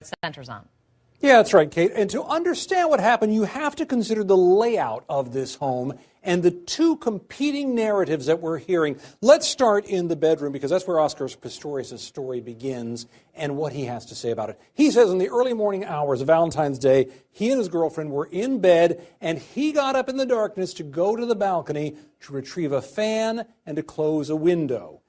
centers on. Yeah, that's right, Kate. And to understand what happened, you have to consider the layout of this home and the two competing narratives that we're hearing. Let's start in the bedroom because that's where Oscar Pistorius' story begins and what he has to say about it. He says in the early morning hours of Valentine's Day, he and his girlfriend were in bed and he got up in the darkness to go to the balcony to retrieve a fan and to close a window.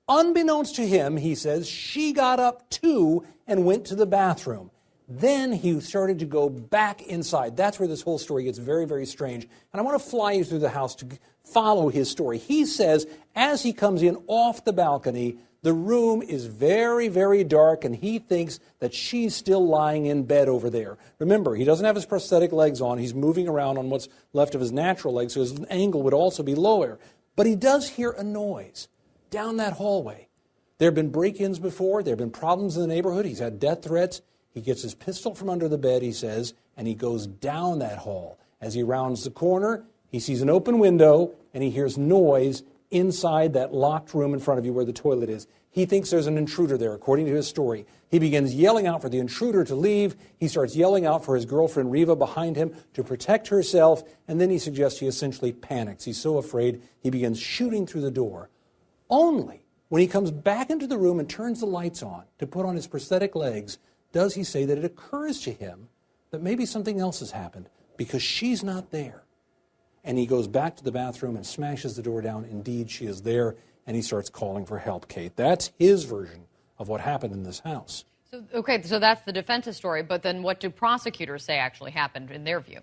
Unbeknownst to him, he says, she got up too and went to the bathroom. Then he started to go back inside. That's where this whole story gets very, very strange. And I want to fly you through the house to follow his story. He says as he comes in off the balcony, the room is very, very dark, and he thinks that she's still lying in bed over there. Remember, he doesn't have his prosthetic legs on. He's moving around on what's left of his natural legs, so his angle would also be lower. But he does hear a noise down that hallway. There have been break-ins before. There have been problems in the neighborhood. He's had death threats. He gets his pistol from under the bed, he says, and he goes down that hall. As he rounds the corner, he sees an open window, and he hears noise inside that locked room in front of you where the toilet is. He thinks there's an intruder there, according to his story. He begins yelling out for the intruder to leave. He starts yelling out for his girlfriend, Reva, behind him to protect herself, and then he suggests he essentially panics. He's so afraid he begins shooting through the door. Only when he comes back into the room and turns the lights on to put on his prosthetic legs does he say that it occurs to him that maybe something else has happened because she's not there. And he goes back to the bathroom and smashes the door down. Indeed, she is there, and he starts calling for help, Kate. That's his version of what happened in this house. So that's the defense's story, but then what do prosecutors say actually happened in their view?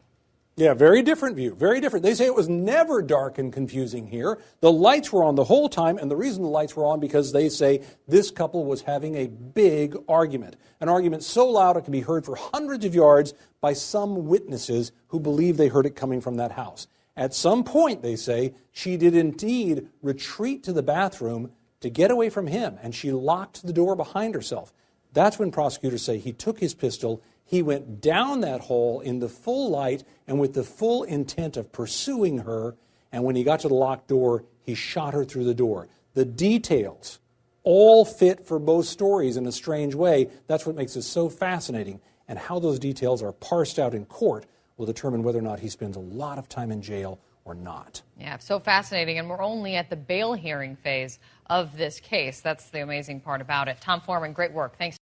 Yeah, very different view, very different. They say it was never dark and confusing here. The lights were on the whole time, and the reason the lights were on because they say this couple was having a big argument. An argument so loud it could be heard for hundreds of yards by some witnesses who believe they heard it coming from that house. At some point, they say, she did indeed retreat to the bathroom to get away from him, and she locked the door behind herself. That's when prosecutors say he took his pistol, he went down that hall in the full light and with the full intent of pursuing her, and when he got to the locked door, he shot her through the door. The details all fit for both stories in a strange way. That's what makes it so fascinating, and how those details are parsed out in court will determine whether or not he spends a lot of time in jail or not. Yeah, so fascinating, and we're only at the bail hearing phase of this case. That's the amazing part about it. Tom Foreman, great work. Thanks.